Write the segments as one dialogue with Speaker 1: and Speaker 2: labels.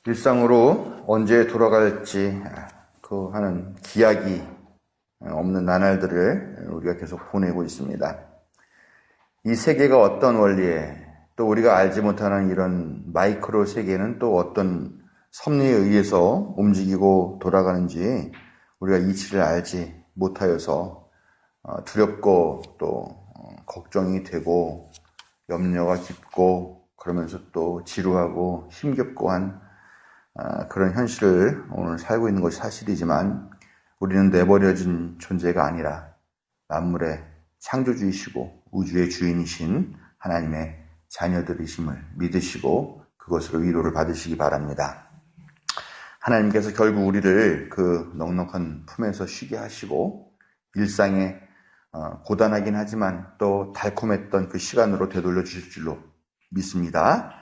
Speaker 1: 일상으로 언제 돌아갈지 하는 기약이 없는 나날들을 우리가 계속 보내고 있습니다. 이 세계가 어떤 원리에 또 우리가 알지 못하는 이런 마이크로 세계는 또 어떤 섭리에 의해서 움직이고 돌아가는지 우리가 이치를 알지 못하여서 두렵고 또 걱정이 되고 염려가 깊고 그러면서 또 지루하고 힘겹고 한 그런 현실을 오늘 살고 있는 것이 사실이지만 우리는 내버려진 존재가 아니라 만물의 창조주이시고 우주의 주인이신 하나님의 자녀들이심을 믿으시고 그것으로 위로를 받으시기 바랍니다. 하나님께서 결국 우리를 그 넉넉한 품에서 쉬게 하시고 일상에 고단하긴 하지만 또 달콤했던 그 시간으로 되돌려 주실 줄로 믿습니다.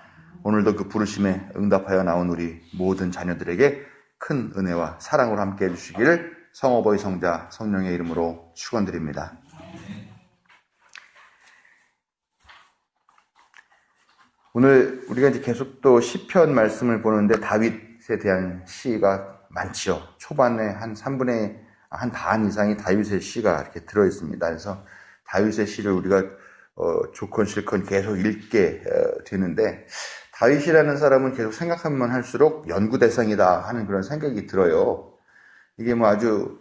Speaker 1: 오늘도 그 부르심에 응답하여 나온 우리 모든 자녀들에게 큰 은혜와 사랑으로 함께 해주시기를 성어버이 성자 성령의 이름으로 축원드립니다. 오늘 우리가 이제 계속 또 시편 말씀을 보는데 다윗에 대한 시가 많지요. 초반에 한 3분의 한 반 이상이 다윗의 시가 이렇게 들어 있습니다. 그래서 다윗의 시를 우리가 좋건 싫건 계속 읽게 되는데 다윗이라는 사람은 계속 생각하면 할수록 연구 대상이다 하는 그런 생각이 들어요. 이게 뭐 아주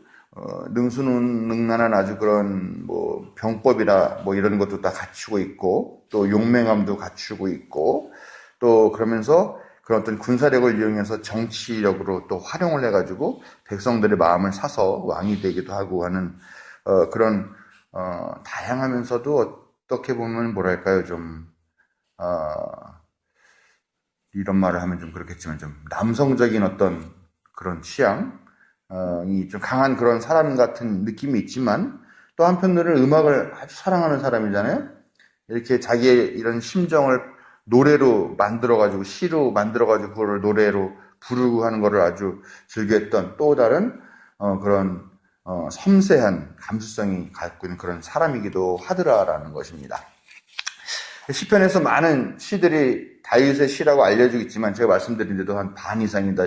Speaker 1: 능수능란한 아주 그런 뭐 병법이나 뭐 이런 것도 다 갖추고 있고 또 용맹함도 갖추고 있고 또 그러면서 그런 어떤 군사력을 이용해서 정치력으로 또 활용을 해가지고 백성들의 마음을 사서 왕이 되기도 하고 하는 그런 다양하면서도 어떻게 보면 뭐랄까요 좀 이런 말을 하면 좀 그렇겠지만 좀 남성적인 어떤 그런 취향이 좀 강한 그런 사람 같은 느낌이 있지만 또 한편으로는 음악을 아주 사랑하는 사람이잖아요. 이렇게 자기의 이런 심정을 노래로 만들어가지고 시로 만들어가지고 그거를 노래로 부르고 하는 거를 아주 즐겼던 또 다른 그런 섬세한 감수성이 갖고 있는 그런 사람이기도 하더라라는 것입니다. 시편에서 많은 시들이 다윗의 시라고 알려지고 있지만 제가 말씀드린 데도 한 반 이상이 다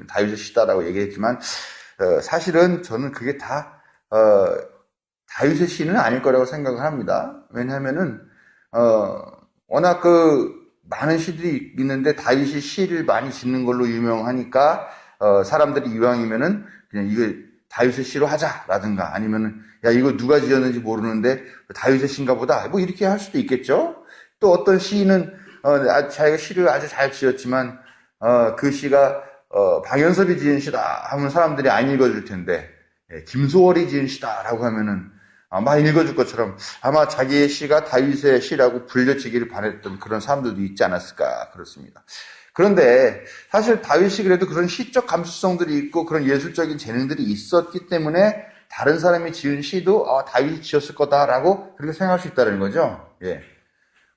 Speaker 1: 다윗의 시다라고 얘기했지만 사실은 저는 그게 다 다윗의 시는 아닐 거라고 생각을 합니다. 왜냐하면은 워낙 그 많은 시들이 있는데 다윗이 시를 많이 짓는 걸로 유명하니까 사람들이 이왕이면은 그냥 이거 다윗의 시로 하자라든가 아니면은 야 이거 누가 지었는지 모르는데 다윗의 시인가 보다 뭐 이렇게 할 수도 있겠죠. 또 어떤 시인은 자기가 시를 아주 잘 지었지만 그 시가 박연섭이 지은 시다 하면 사람들이 안 읽어줄 텐데 김소월이 지은 시다라고 하면은 아마 읽어줄 것처럼 아마 자기의 시가 다윗의 시라고 불려지기를 바랬던 그런 사람들도 있지 않았을까 그렇습니다. 그런데 사실 다윗이 그래도 그런 시적 감수성들이 있고 그런 예술적인 재능들이 있었기 때문에 다른 사람이 지은 시도 다윗이 지었을 거다라고 그렇게 생각할 수 있다는 거죠. 예.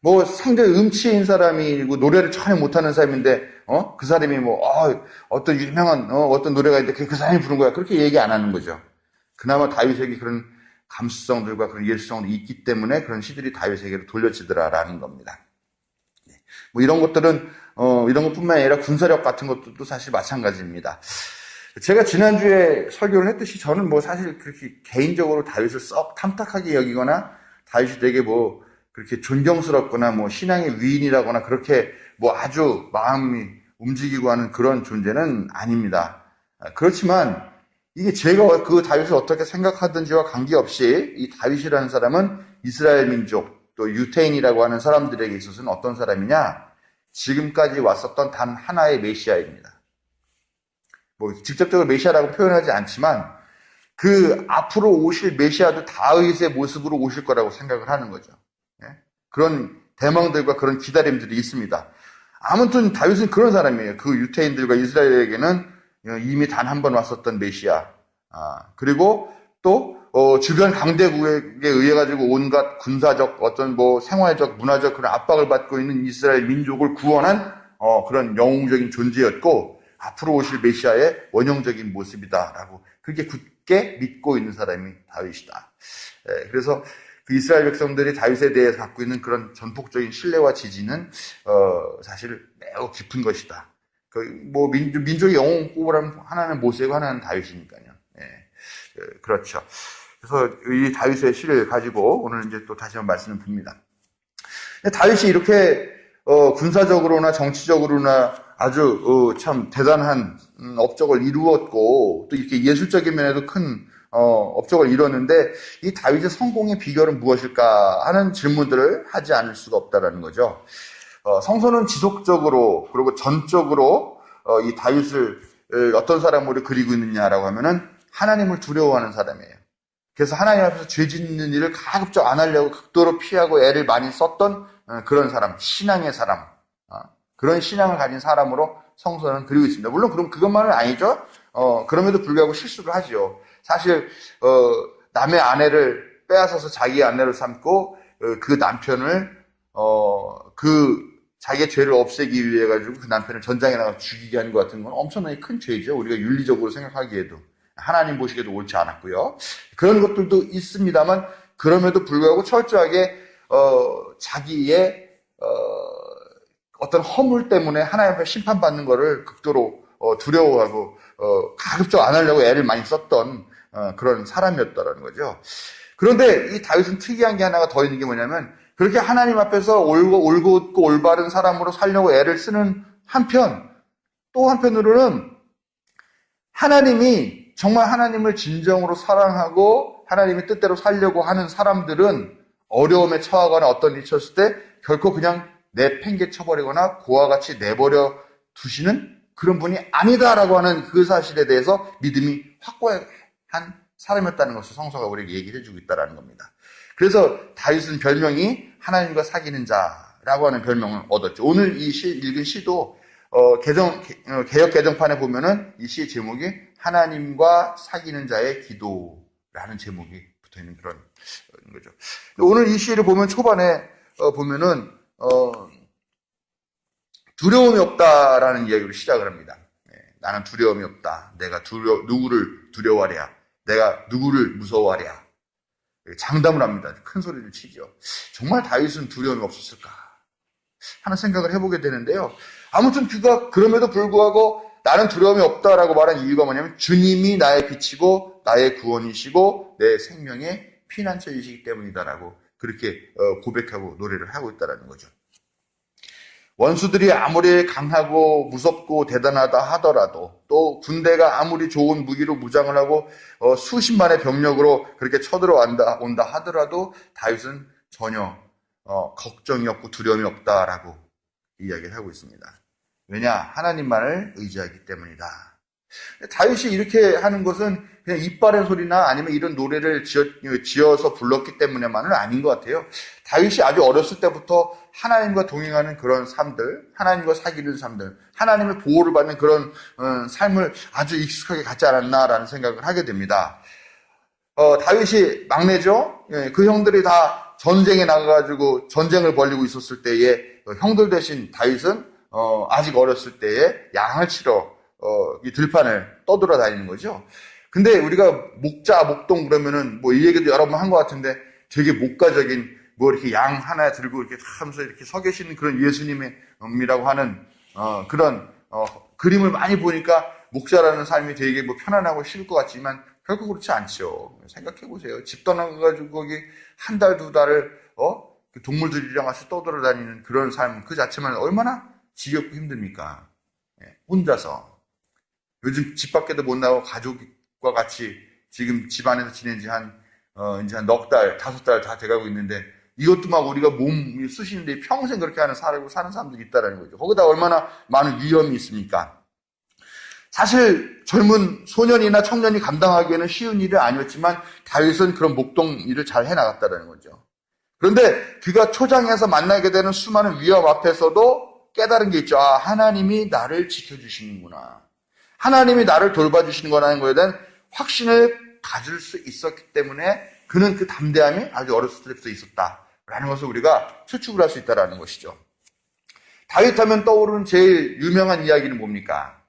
Speaker 1: 뭐 상당히 음치인 사람이고 노래를 전혀 못하는 사람인데 그 사람이 뭐 어떤 유명한 어떤 노래가 있는데 그 사람이 부른 거야 그렇게 얘기 안 하는 거죠. 그나마 다윗에게 그런 감수성들과 그런 예술성이 있기 때문에 그런 시들이 다윗에게로 돌려지더라라는 겁니다. 뭐 이런 것들은 이런 것뿐만 아니라 군사력 같은 것들도 사실 마찬가지입니다. 제가 지난주에 설교를 했듯이 저는 뭐 사실 그렇게 개인적으로 다윗을 썩 탐탁하게 여기거나 다윗이 되게 뭐 그렇게 존경스럽거나 뭐 신앙의 위인이라거나 그렇게 뭐 아주 마음이 움직이고 하는 그런 존재는 아닙니다. 그렇지만 이게 제가 그 다윗을 어떻게 생각하든지와 관계없이 이 다윗이라는 사람은 이스라엘 민족 또 유태인이라고 하는 사람들에게 있어서는 어떤 사람이냐? 지금까지 왔었던 단 하나의 메시아입니다. 뭐 직접적으로 메시아라고 표현하지 않지만 그 앞으로 오실 메시아도 다윗의 모습으로 오실 거라고 생각을 하는 거죠. 그런 대망들과 그런 기다림들이 있습니다. 아무튼 다윗은 그런 사람이에요. 그 유태인들과 이스라엘에게는 이미 단 한 번 왔었던 메시아. 그리고 또 주변 강대국에 의해 가지고 온갖 군사적 어떤 뭐 생활적 문화적 그런 압박을 받고 있는 이스라엘 민족을 구원한 그런 영웅적인 존재였고 앞으로 오실 메시아의 원형적인 모습이다라고 그렇게 굳게 믿고 있는 사람이 다윗이다. 그래서 그 이스라엘 백성들이 다윗에 대해 갖고 있는 그런 전폭적인 신뢰와 지지는 사실 매우 깊은 것이다. 뭐 민족의 영웅 꼽으라면 하나는 모세고 하나는 다윗이니까요. 그렇죠. 그래서 이 다윗의 시를 가지고 오늘 이제 또 다시 한번 말씀을 듭니다. 다윗이 이렇게 군사적으로나 정치적으로나 아주 참 대단한 업적을 이루었고 또 이렇게 예술적인 면에도 큰 업적을 이뤘는데 이 다윗의 성공의 비결은 무엇일까 하는 질문들을 하지 않을 수가 없다라는 거죠. 성서는 지속적으로 그리고 전적으로 이 다윗을 어떤 사람으로 그리고 있느냐라고 하면은 하나님을 두려워하는 사람이에요. 그래서 하나님 앞에서 죄 짓는 일을 가급적 안 하려고 극도로 피하고 애를 많이 썼던 그런 사람, 신앙의 사람, 그런 신앙을 가진 사람으로 성서는 그리고 있습니다. 물론 그럼 그것만은 아니죠. 그럼에도 불구하고 실수를 하죠. 사실 남의 아내를 빼앗아서 자기의 아내로 삼고 그 남편을 자기의 죄를 없애기 위해 가지고 그 남편을 전장에 나가 죽이게 하는 것 같은 건 엄청나게 큰 죄죠. 우리가 윤리적으로 생각하기에도 하나님 보시기에도 옳지 않았고요. 그런 것들도 있습니다만 그럼에도 불구하고 철저하게 자기의 어떤 허물 때문에 하나님 앞에 심판받는 것을 극도로 두려워하고 가급적 안 하려고 애를 많이 썼던 그런 사람이었다라는 거죠. 그런데 이 다윗은 특이한 게 하나가 더 있는 게 뭐냐면 그렇게 하나님 앞에서 올곧고 올바른 사람으로 살려고 애를 쓰는 한편 또 한편으로는 하나님이 정말 하나님을 진정으로 사랑하고 하나님의 뜻대로 살려고 하는 사람들은 어려움에 처하거나 어떤 일이 있었을 때 결코 그냥 내팽개쳐버리거나 고와 같이 내버려 두시는 그런 분이 아니다라고 하는 그 사실에 대해서 믿음이 확고한 사람이었다는 것을 성서가 우리에게 얘기를 해주고 있다는 겁니다. 그래서 다윗은 별명이 하나님과 사귀는 자라고 하는 별명을 얻었죠. 오늘 이 읽은 시도 개역 개정판에 보면은 이 시의 제목이 하나님과 사귀는 자의 기도라는 제목이 붙어 있는 그런 거죠. 오늘 이 시를 보면 초반에 보면은 두려움이 없다라는 이야기로 시작을 합니다. 나는 두려움이 없다. 내가 누구를 두려워하랴. 내가 누구를 무서워하랴. 장담을 합니다. 큰 소리를 치죠. 정말 다윗은 두려움이 없었을까 하는 생각을 해보게 되는데요. 아무튼 그가 그럼에도 불구하고 나는 두려움이 없다라고 말한 이유가 뭐냐면 주님이 나의 빛이고 나의 구원이시고 내 생명의 피난처이시기 때문이다라고 그렇게 고백하고 노래를 하고 있다는 거죠. 원수들이 아무리 강하고 무섭고 대단하다 하더라도 또 군대가 아무리 좋은 무기로 무장을 하고 수십만의 병력으로 그렇게 쳐들어온다 하더라도 다윗은 전혀 걱정이 없고 두려움이 없다라고 이야기를 하고 있습니다. 왜냐? 하나님만을 의지하기 때문이다. 다윗이 이렇게 하는 것은 그냥 이빨의 소리나 아니면 이런 노래를 지어서 불렀기 때문에만은 아닌 것 같아요. 다윗이 아주 어렸을 때부터 하나님과 동행하는 그런 삶들, 하나님과 사귀는 삶들, 하나님의 보호를 받는 그런 삶을 아주 익숙하게 갖지 않았나라는 생각을 하게 됩니다. 다윗이 막내죠. 그 형들이 다 전쟁에 나가가지고 전쟁을 벌이고 있었을 때에 형들 대신 다윗은 아직 어렸을 때에 양을 치러 이 들판을 떠돌아다니는 거죠. 근데 우리가 목동 그러면은 뭐 이 얘기도 여러 번 한 것 같은데 되게 목가적인 뭐 이렇게 양 하나 들고 이렇게 하면서 이렇게 서 계시는 그런 예수님이라고 하는 그런 그림을 많이 보니까 목자라는 삶이 되게 뭐 편안하고 쉬울 것 같지만 결코 그렇지 않죠. 생각해 보세요. 집 떠나가지고 거기 한 달, 두 달을 그 동물들이랑 같이 떠돌아다니는 그런 삶 그 자체만 얼마나 지겹고 힘듭니까? 혼자서. 요즘 집 밖에도 못 나가고 가족과 같이 지금 집 안에서 지낸 지 이제 한 넉 달, 5달 다 돼가고 있는데 이것도 막 우리가 몸이 쑤시는데 평생 그렇게 사는 사람들이 있다라는 거죠. 거기다 얼마나 많은 위험이 있습니까? 사실 젊은 소년이나 청년이 감당하기에는 쉬운 일이 아니었지만 다윗은 그런 목동 일을 잘 해나갔다는 거죠. 그런데 그가 초장에서 만나게 되는 수많은 위험 앞에서도 깨달은 게 있죠. 아, 하나님이 나를 지켜주시는구나. 하나님이 나를 돌봐주시는 거라는 거에 대한 확신을 가질 수 있었기 때문에 그는 그 담대함이 아주 어렸을 때부터 있었다라는 것을 우리가 추측을 할 수 있다는 것이죠. 다윗 하면 떠오르는 제일 유명한 이야기는 뭡니까?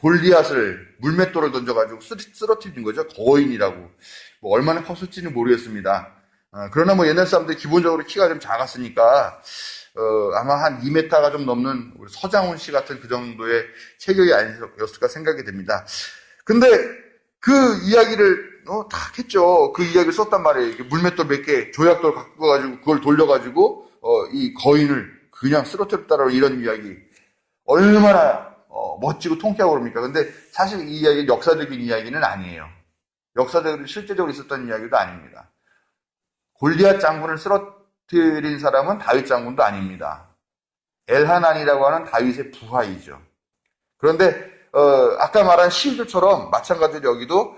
Speaker 1: 골리앗을 물맷돌을 던져가지고 쓰러뜨린 거죠. 거인이라고. 뭐 얼마나 컸을지는 모르겠습니다. 그러나 뭐 옛날 사람들이 기본적으로 키가 좀 작았으니까 아마 한 2m가 좀 넘는 우리 서장훈 씨 같은 그 정도의 체격이 아니었을까 생각이 됩니다. 근데 그 이야기를 다 했죠. 그 이야기를 썼단 말이에요. 물맷돌 몇 개, 조약돌 갖고 가지고 그걸 돌려가지고 이 거인을 그냥 쓰러뜨렸다라고 이런 이야기. 얼마나 멋지고 통쾌하고 그럽니까? 근데 사실 이 이야기는 역사적인 이야기는 아니에요. 역사적으로 실제적으로 있었던 이야기도 아닙니다. 골리앗 장군을 쓰러뜨린 사람은 다윗 장군도 아닙니다. 엘하난이라고 하는 다윗의 부하이죠. 그런데 아까 말한 시들처럼 마찬가지로 여기도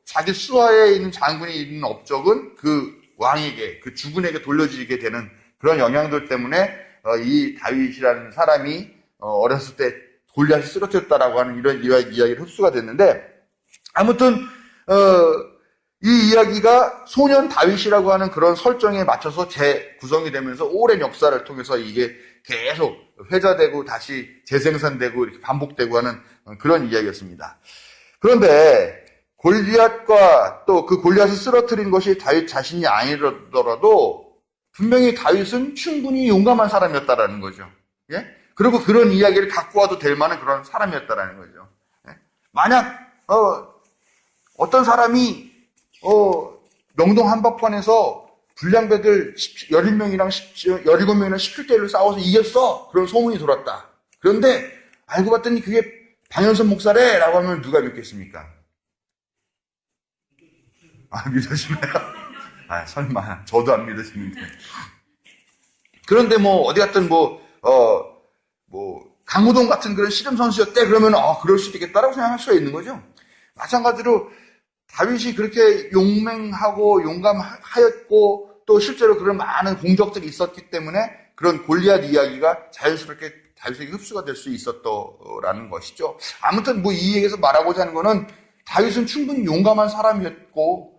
Speaker 1: 자기 수하에 있는 장군이 있는 업적은 그 왕에게, 그 주군에게 돌려지게 되는 그런 영향들 때문에 이 다윗이라는 사람이 어렸을 때 골리앗이 쓰러뜨렸다라고 하는 이런 이야기를 흡수가 됐는데, 아무튼 이 이야기가 소년 다윗이라고 하는 그런 설정에 맞춰서 재구성이 되면서 오랜 역사를 통해서 이게 계속 회자되고 다시 재생산되고 이렇게 반복되고 하는 그런 이야기였습니다. 그런데 골리앗과 또 그 골리앗을 쓰러뜨린 것이 다윗 자신이 아니더라도 분명히 다윗은 충분히 용감한 사람이었다라는 거죠. 예? 그리고 그런 이야기를 갖고 와도 될 만한 그런 사람이었다라는 거죠. 예? 만약 어떤 사람이 명동 한복판에서 불량배들 11명이랑 17명이랑 17대1로 싸워서 이겼어. 그런 소문이 돌았다. 그런데 알고 봤더니 그게 방현선 목사래 라고 하면 누가 믿겠습니까? 믿으시나요? 설마 저도 안 믿으시는데. 그런데 어디 갔든 강호동 같은 그런 씨름 선수였대 그러면 그럴 수도 있겠다라고 생각할 수가 있는 거죠. 마찬가지로 다윗이 그렇게 용맹하고 용감하였고 또 실제로 그런 많은 공적들이 있었기 때문에 그런 골리앗 이야기가 자연스럽게 다윗에게 흡수가 될 수 있었다라는 것이죠. 아무튼 이 얘기에서 말하고자 하는 거는 다윗은 충분히 용감한 사람이었고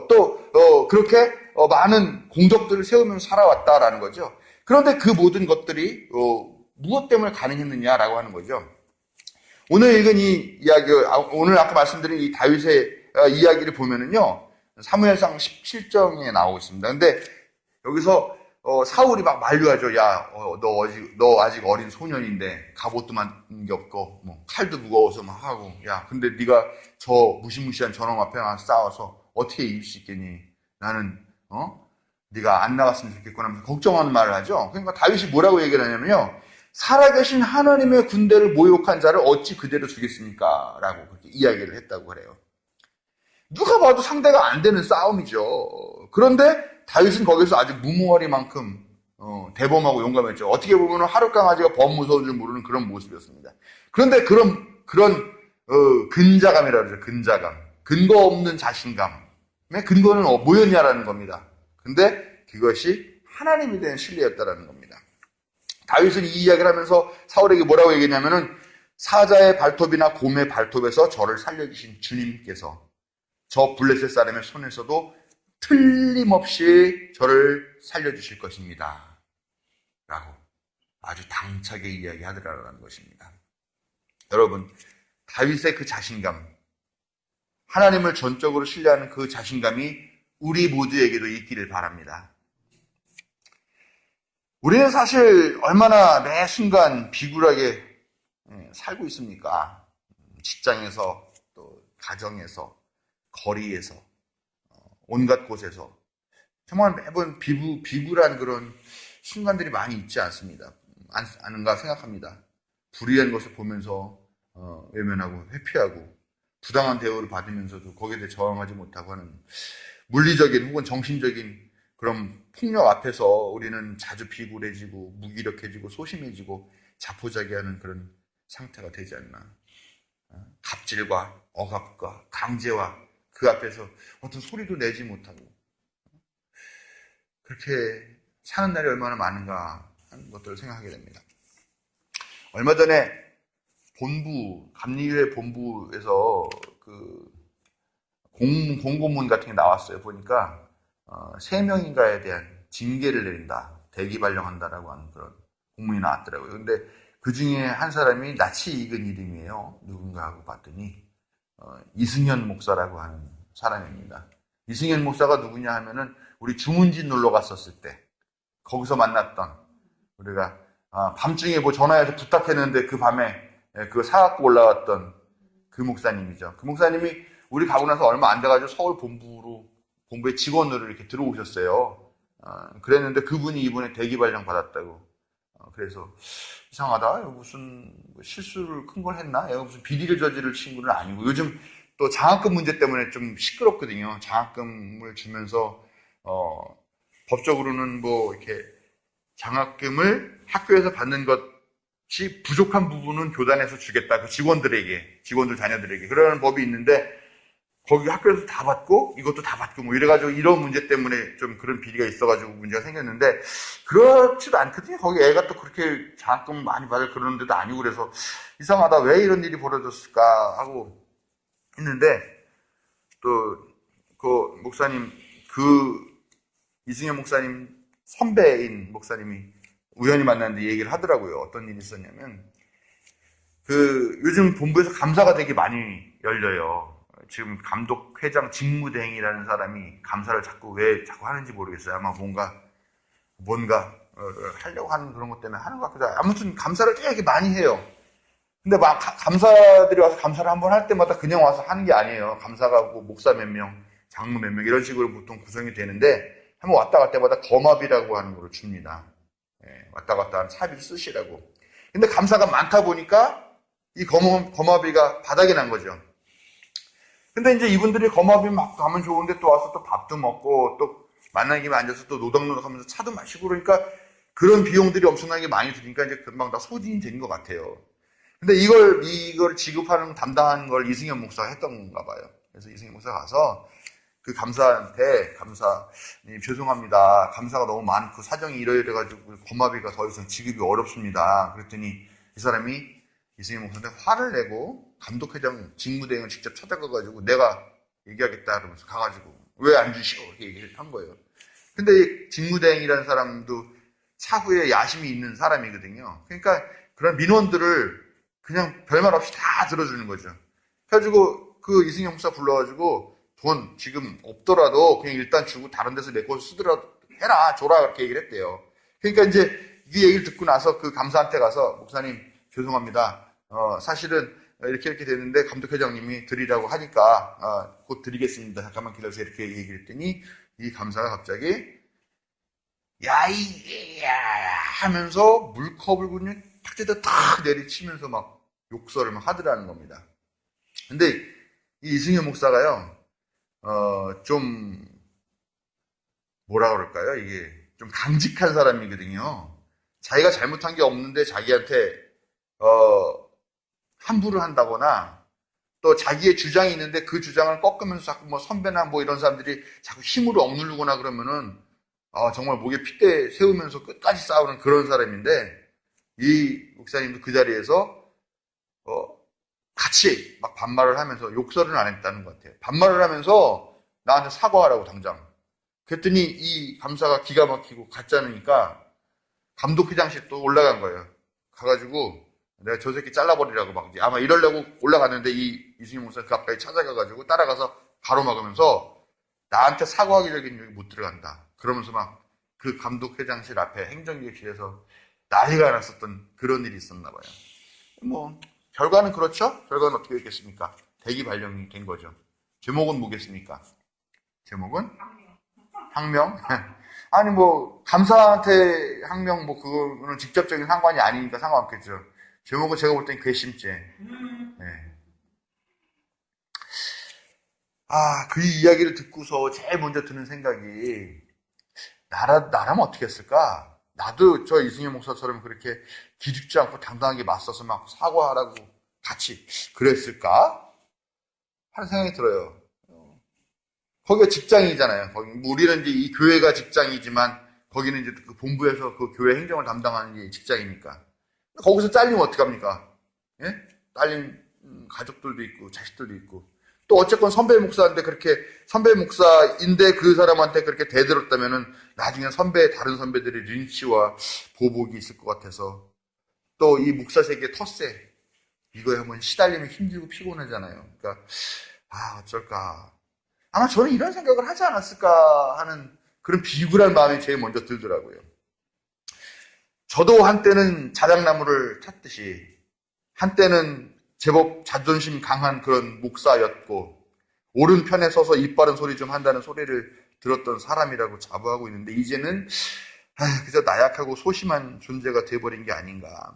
Speaker 1: 또 그렇게 많은 공적들을 세우면서 살아왔다라는 거죠. 그런데 그 모든 것들이 무엇 때문에 가능했느냐라고 하는 거죠. 오늘 읽은 이 이야기, 오늘 아까 말씀드린 이 다윗의 이야기를 보면은요, 사무엘상 17장에 나오고 있습니다. 근데 여기서 사울이 막 만류하죠. 야, 너 아직 어린 소년인데 갑옷도 만든 게 없고 칼도 무거워서 막 하고, 야, 근데 네가 저 무시무시한 저놈 앞에 나서 싸워서 어떻게 이길 수 있겠니? 나는 네가 안 나갔으면 좋겠구나 하면서 걱정하는 말을 하죠. 그러니까 다윗이 뭐라고 얘기를 하냐면요, 살아계신 하나님의 군대를 모욕한 자를 어찌 그대로 주겠습니까? 라고 그렇게 이야기를 했다고 그래요. 누가 봐도 상대가 안 되는 싸움이죠. 그런데 다윗은 거기서 아주 무모하리만큼 대범하고 용감했죠. 어떻게 보면 하루 강아지가 범 무서운 줄 모르는 그런 모습이었습니다. 그런데 그런 근자감이라고 그러죠. 근자감. 근거 없는 자신감의 근거는 뭐였냐라는 겁니다. 근데 그것이 하나님에 대한 신뢰였다라는 겁니다. 다윗은 이 이야기를 하면서 사울에게 뭐라고 얘기했냐면은 사자의 발톱이나 곰의 발톱에서 저를 살려주신 주님께서 저 블레셋 사람의 손에서도 틀림없이 저를 살려주실 것입니다. 라고 아주 당차게 이야기하더라라는 것입니다. 여러분, 다윗의 그 자신감, 하나님을 전적으로 신뢰하는 그 자신감이 우리 모두에게도 있기를 바랍니다. 우리는 사실 얼마나 매 순간 비굴하게 살고 있습니까? 직장에서, 또 가정에서, 거리에서, 온갖 곳에서 정말 매번 비굴한 그런 순간들이 많이 있지 않은가 생각합니다. 불의한 것을 보면서 외면하고 회피하고 부당한 대우를 받으면서도 거기에 대해 저항하지 못하고 하는 물리적인 혹은 정신적인 그런 폭력 앞에서 우리는 자주 비굴해지고 무기력해지고 소심해지고 자포자기하는 그런 상태가 되지 않나. 갑질과 억압과 강제와 그 앞에서 어떤 소리도 내지 못하고 그렇게 사는 날이 얼마나 많은가 하는 것들을 생각하게 됩니다. 얼마 전에 감리교회 본부에서 그 공고문 같은 게 나왔어요. 보니까 3명인가에 대한 징계를 내린다, 대기 발령한다라고 하는 그런 공문이 나왔더라고요. 근데 그 중에 한 사람이 낯이 익은 이름이에요. 누군가 하고 봤더니 이승현 목사라고 하는 사람입니다. 이승현 목사가 누구냐 하면은 우리 주문진 놀러 갔었을 때 거기서 만났던 우리가 밤중에 뭐 전화해서 부탁했는데 그 밤에 그거 사갖고 올라왔던 그 목사님이죠. 그 목사님이 우리 가고 나서 얼마 안 돼가지고 서울 본부의 직원으로 이렇게 들어오셨어요. 그랬는데 그분이 이번에 대기 발령 받았다고. 그래서 이상하다. 무슨 실수를 큰 걸 했나? 얘가 무슨 비리를 저지를 친구는 아니고 요즘 또 장학금 문제 때문에 좀 시끄럽거든요. 장학금을 주면서 법적으로는 뭐 이렇게 장학금을 학교에서 받는 것이 부족한 부분은 교단에서 주겠다. 그 직원들 자녀들에게 그러는 법이 있는데 거기 학교에서 다 받고 이것도 다 받고 뭐 이래가지고 이런 문제 때문에 좀 그런 비리가 있어가지고 문제가 생겼는데 그렇지도 않거든요. 거기 애가 또 그렇게 장학금 많이 받을 그런 데도 아니고 그래서 이상하다. 왜 이런 일이 벌어졌을까 하고 했는데 또 그 목사님 이승현 목사님 선배인 목사님이 우연히 만났는데 얘기를 하더라고요. 어떤 일이 있었냐면 요즘 본부에서 감사가 되게 많이 열려요. 지금 감독회장 직무대행이라는 사람이 감사를 왜 자꾸 하는지 모르겠어요. 아마 뭔가 하려고 하는 그런 것 때문에 하는 것 같기도 하고. 아무튼 감사를 되게 많이 해요. 근데 막 감사들이 와서 감사를 한번 할 때마다 그냥 와서 하는 게 아니에요. 감사가 뭐 목사 몇 명, 장로 몇 명 이런 식으로 보통 구성이 되는데 한번 왔다 갈 때마다 거마비라고 하는 걸 줍니다. 왔다 갔다 하는 차비를 쓰시라고. 근데 감사가 많다 보니까 이 거마비가 바닥이 난 거죠. 근데 이제 이분들이 거마비 막 가면 좋은데 또 와서 또 밥도 먹고 또 만난 김에 앉아서 또 노덕노덕 하면서 차도 마시고 그러니까 그런 비용들이 엄청나게 많이 드니까 이제 금방 다 소진이 되는 것 같아요. 근데 이걸 지급하는 담당한 걸 이승현 목사가 했던 건가 봐요. 그래서 이승현 목사가 가서 그 감사한테 감사님 죄송합니다. 감사가 너무 많고 사정이 이러이래가지고 거마비가 더 이상 지급이 어렵습니다. 그랬더니 이 사람이 이승현 목사한테 화를 내고 감독회장 직무대행을 직접 찾아가가지고 내가 얘기하겠다 그러면서 가가지고 왜 안 주시오 이렇게 얘기를 한 거예요. 근데 이 직무대행이라는 사람도 차후에 야심이 있는 사람이거든요. 그러니까 그런 민원들을 그냥 별말 없이 다 들어주는 거죠. 그래가지고 그 이승현 목사 불러가지고 돈 지금 없더라도 그냥 일단 주고 다른 데서 메꿔서 쓰더라도 줘라 그렇게 얘기를 했대요. 그러니까 이제 이 얘기를 듣고 나서 그 감사한테 가서 목사님 죄송합니다. 사실은 이렇게 됐는데 감독회장님이 드리라고 하니까 곧 드리겠습니다. 잠깐만 기다려주세요. 이렇게 얘기를 했더니 이 감사가 갑자기 야이야 하면서 물컵을 그냥 탁자에다 탁 내리치면서 막 욕설을 막 하더라는 겁니다. 근데 이 이승현 목사가요, 좀 뭐라 그럴까요? 이게 좀 강직한 사람이거든요. 자기가 잘못한 게 없는데 자기한테 함부를 한다거나 또 자기의 주장이 있는데 그 주장을 꺾으면서 자꾸 뭐 선배나 뭐 이런 사람들이 자꾸 힘으로 억누르거나 그러면은 정말 목에 핏대 세우면서 끝까지 싸우는 그런 사람인데 이 목사님도 그 자리에서 같이 막 반말을 하면서 욕설은 안 했다는 것 같아요. 반말을 하면서 나한테 사과하라고 당장. 그랬더니 이 감사가 기가 막히고 가짜니까 감독회장실 또 올라간 거예요. 가가지고 내가 저 새끼 잘라버리라고 막 이제 아마 이러려고 올라갔는데 이승윤 목사 그 앞까지 찾아가가지고 따라가서 가로막으면서 나한테 사과하기 전에 여기 못 들어간다. 그러면서 막 그 감독회장실 앞에 행정기획실에서 난리가 났었던 그런 일이 있었나 봐요. 뭐 결과는 그렇죠? 결과는 어떻게 됐겠습니까? 대기 발령이 된 거죠. 제목은 뭐겠습니까? 제목은 항명? 아니 뭐 감사한테 항명 뭐 그거는 직접적인 상관이 아니니까 상관없겠죠. 제목은 제가 볼 땐 괘씸죄. 네. 그 이야기를 듣고서 제일 먼저 드는 생각이 나라면 어떻게 했을까? 나도 저 이승현 목사처럼 그렇게 기죽지 않고 당당하게 맞서서 막 사과하라고 같이 그랬을까? 하는 생각이 들어요. 거기가 직장이잖아요. 우리는 이제 이 교회가 직장이지만 거기는 이제 그 본부에서 그 교회 행정을 담당하는 게 직장이니까. 거기서 잘리면 어떡합니까? 예? 잘린 가족들도 있고 자식들도 있고. 또 어쨌건 선배 목사인데 그렇게 선배 목사인데 그 사람한테 그렇게 대들었다면은 나중에 다른 선배들의 린치와 보복이 있을 것 같아서 또 이 목사 세계 텃세 이거에 한번 시달리면 힘들고 피곤하잖아요. 그러니까 어쩔까. 아마 저는 이런 생각을 하지 않았을까 하는 그런 비굴한 마음이 제일 먼저 들더라고요. 저도 한때는 자작나무를 탔듯이 한때는 제법 자존심 강한 그런 목사였고 옳은 편에 서서 입 바른 소리 좀 한다는 소리를 들었던 사람이라고 자부하고 있는데 이제는 그저 나약하고 소심한 존재가 돼버린 게 아닌가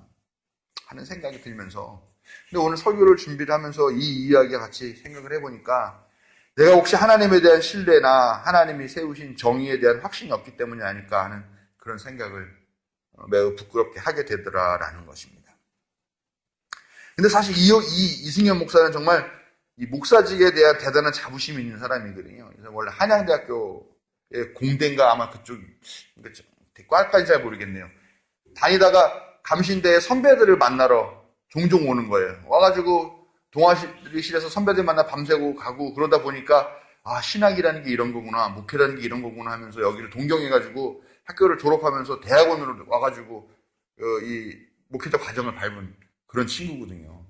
Speaker 1: 하는 생각이 들면서 근데 오늘 설교를 준비를 하면서 이 이야기와 같이 생각을 해보니까 내가 혹시 하나님에 대한 신뢰나 하나님이 세우신 정의에 대한 확신이 없기 때문이 아닐까 하는 그런 생각을 매우 부끄럽게 하게 되더라라는 것입니다. 근데 사실 이승현 목사는 정말 이 목사직에 대한 대단한 자부심이 있는 사람이거든요. 그래서 원래 한양대학교의 공대인가 아마 그쪽, 과까지 잘 모르겠네요. 다니다가 감신대에 선배들을 만나러 종종 오는 거예요. 와가지고 동아실에서 선배들 만나 밤새고 가고 그러다 보니까 신학이라는 게 이런 거구나, 목회라는 게 이런 거구나 하면서 여기를 동경해가지고 학교를 졸업하면서 대학원으로 와가지고 이 목회자 과정을 밟은 그런 친구거든요.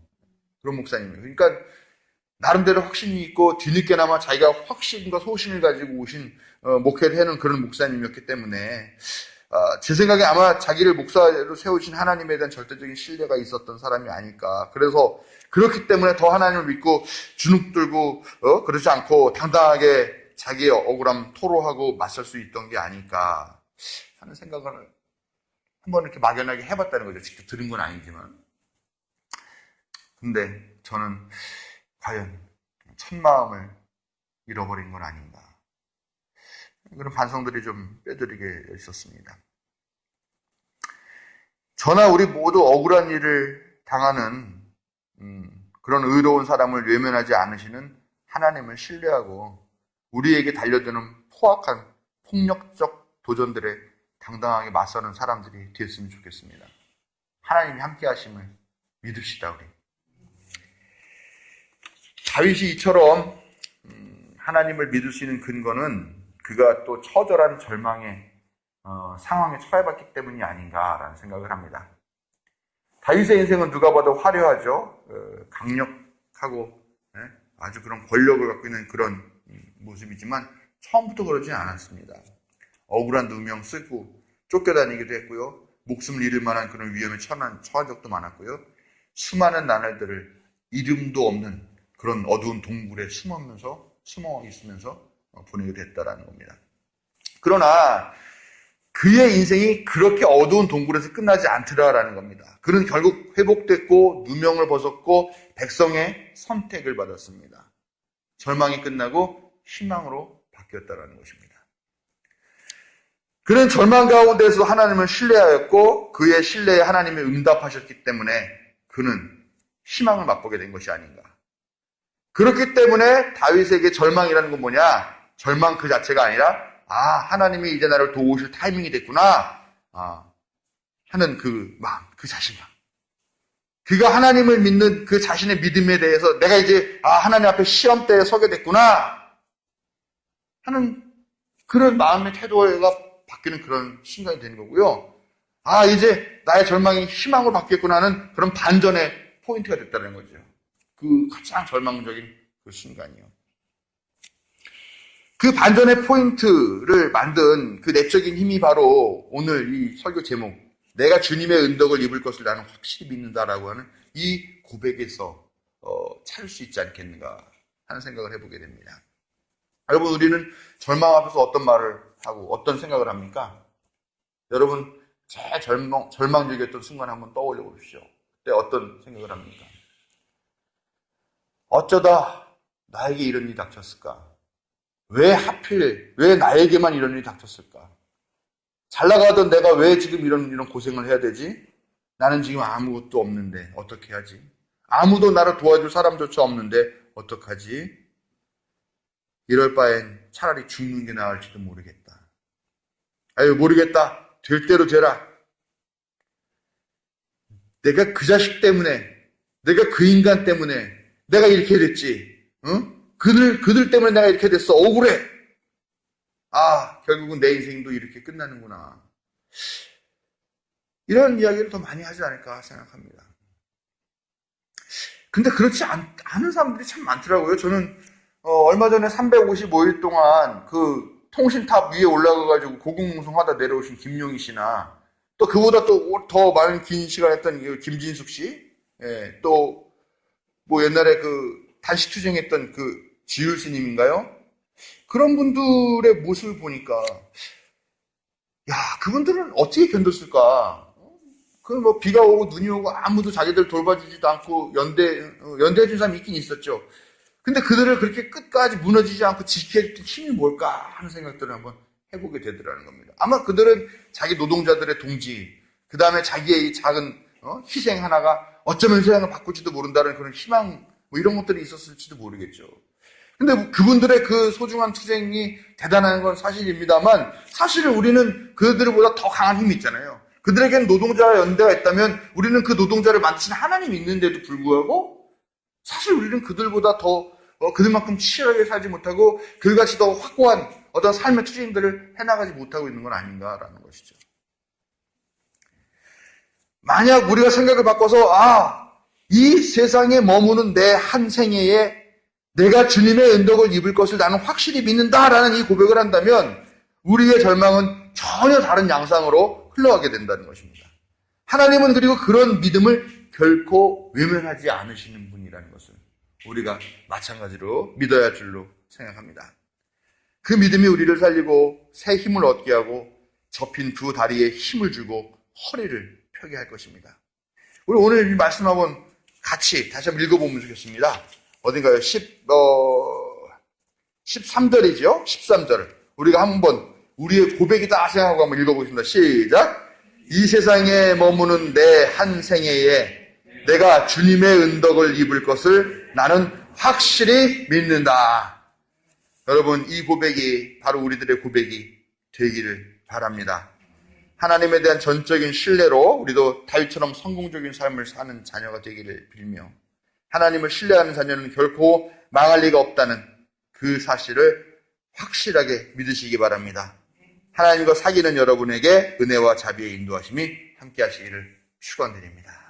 Speaker 1: 그런 목사님이에요. 그러니까 나름대로 확신이 있고 뒤늦게나마 자기가 확신과 소신을 가지고 오신 목회를 해놓은 그런 목사님이었기 때문에 제 생각에 아마 자기를 목사로 세우신 하나님에 대한 절대적인 신뢰가 있었던 사람이 아닐까. 그래서 그렇기 때문에 더 하나님을 믿고 주눅 들고 그러지 않고 당당하게 자기의 억울함 토로하고 맞설 수 있던 게 아닐까 하는 생각을 한번 이렇게 막연하게 해봤다는 거죠. 직접 들은 건 아니지만. 근데 저는 과연 첫마음을 잃어버린 건 아닌가. 그런 반성들이 좀 뼈저리게 있었습니다. 저나 우리 모두 억울한 일을 당하는 그런 의로운 사람을 외면하지 않으시는 하나님을 신뢰하고 우리에게 달려드는 포악한 폭력적 도전들에 당당하게 맞서는 사람들이 되었으면 좋겠습니다. 하나님이 함께 하심을 믿읍시다. 우리 다윗이 이처럼 하나님을 믿을 수 있는 근거는 그가 또 처절한 절망의 상황에 처해봤기 때문이 아닌가라는 생각을 합니다. 다윗의 인생은 누가 봐도 화려하죠. 강력하고 아주 그런 권력을 갖고 있는 그런 모습이지만 처음부터 그러지 않았습니다. 억울한 누명 쓰고 쫓겨다니기도 했고요. 목숨을 잃을 만한 그런 위험에 처한 적도 많았고요. 수많은 나날들을 이름도 없는 그런 어두운 동굴에 숨어 있으면서 보내게 됐다라는 겁니다. 그러나 그의 인생이 그렇게 어두운 동굴에서 끝나지 않더라라는 겁니다. 그는 결국 회복됐고 누명을 벗었고 백성의 선택을 받았습니다. 절망이 끝나고 희망으로 바뀌었다라는 것입니다. 그는 절망 가운데서 하나님을 신뢰하였고 그의 신뢰에 하나님이 응답하셨기 때문에 그는 희망을 맛보게 된 것이 아닌가. 그렇기 때문에 다윗에게 절망이라는 건 뭐냐? 절망 그 자체가 아니라 하나님이 이제 나를 도우실 타이밍이 됐구나 하는 그 마음, 그 자신감. 그가 하나님을 믿는 그 자신의 믿음에 대해서 내가 이제 하나님 앞에 시험대에 서게 됐구나 하는 그런 마음의 태도가 바뀌는 그런 순간이 되는 거고요. 이제 나의 절망이 희망으로 바뀌었구나 하는 그런 반전의 포인트가 됐다는 거죠. 그 가장 절망적인 그 순간이요. 그 반전의 포인트를 만든 그 내적인 힘이 바로 오늘 이 설교 제목, 내가 주님의 은덕을 입을 것을 나는 확실히 믿는다라고 하는 이 고백에서 찾을 수 있지 않겠는가 하는 생각을 해보게 됩니다. 여러분, 우리는 절망 앞에서 어떤 말을 하고 어떤 생각을 합니까? 여러분, 제일 절망적이었던 순간 한번 떠올려 보십시오. 그때 어떤 생각을 합니까? 어쩌다 나에게 이런 일이 닥쳤을까? 왜 하필, 왜 나에게만 이런 일이 닥쳤을까? 잘 나가던 내가 왜 지금 이런 고생을 해야 되지? 나는 지금 아무것도 없는데 어떻게 하지? 아무도 나를 도와줄 사람조차 없는데 어떡하지? 이럴 바엔 차라리 죽는 게 나을지도 모르겠다. 모르겠다. 될 대로 되라. 내가 그 자식 때문에, 내가 그 인간 때문에 내가 이렇게 됐지. 그들 때문에 내가 이렇게 됐어. 억울해. 결국은 내 인생도 이렇게 끝나는구나. 이런 이야기를 더 많이 하지 않을까 생각합니다. 근데 그렇지 않은 사람들이 참 많더라고요. 저는 얼마 전에 355일 동안 그 통신탑 위에 올라가가지고 고공농성하다 내려오신 김용희 씨나 또 그보다 또 더 많은 긴 시간 했던 김진숙 씨, 예, 또 뭐 옛날에 그 단식투쟁했던 그 지율 스님인가요? 그런 분들의 모습을 보니까 야, 그분들은 어떻게 견뎠을까? 그 뭐 비가 오고 눈이 오고 아무도 자기들 돌봐주지도 않고 연대해준 사람이 있긴 있었죠. 근데 그들을 그렇게 끝까지 무너지지 않고 지켜줬던 힘이 뭘까 하는 생각들을 한번 해보게 되더라는 겁니다. 아마 그들은 자기 노동자들의 동지, 그 다음에 자기의 이 작은 희생 하나가 어쩌면 세상을 바꿀지도 모른다는 그런 희망, 뭐 이런 것들이 있었을지도 모르겠죠. 근데 그분들의 그 소중한 투쟁이 대단한 건 사실입니다만, 사실은 우리는 그들보다 더 강한 힘이 있잖아요. 그들에겐 노동자와 연대가 있다면 우리는 그 노동자를 만드신 하나님이 있는데도 불구하고 사실 우리는 그들보다 더 그들만큼 치열하게 살지 못하고 그들같이 더 확고한 어떤 삶의 투쟁들을 해나가지 못하고 있는 건 아닌가라는 것이죠. 만약 우리가 생각을 바꿔서 이 세상에 머무는 내 한 생애에 내가 주님의 은덕을 입을 것을 나는 확실히 믿는다라는 이 고백을 한다면 우리의 절망은 전혀 다른 양상으로 흘러가게 된다는 것입니다. 하나님은 그리고 그런 믿음을 결코 외면하지 않으시는 분이라는 것을 우리가 마찬가지로 믿어야 할 줄로 생각합니다. 그 믿음이 우리를 살리고 새 힘을 얻게 하고 접힌 두 다리에 힘을 주고 허리를 펴게 할 것입니다. 우리 오늘 이 말씀 한번 같이 다시 한번 읽어보면 좋겠습니다. 어딘가요? 13절이죠? 13절. 우리가 한번 우리의 고백이다 생각하고 한번 읽어보겠습니다. 시작! 이 세상에 머무는 내 한 생애에 내가 주님의 은덕을 입을 것을 나는 확실히 믿는다. 여러분, 이 고백이 바로 우리들의 고백이 되기를 바랍니다. 하나님에 대한 전적인 신뢰로 우리도 다윗처럼 성공적인 삶을 사는 자녀가 되기를 빌며 하나님을 신뢰하는 자녀는 결코 망할 리가 없다는 그 사실을 확실하게 믿으시기 바랍니다. 하나님과 사귀는 여러분에게 은혜와 자비의 인도하심이 함께 하시기를 축원드립니다.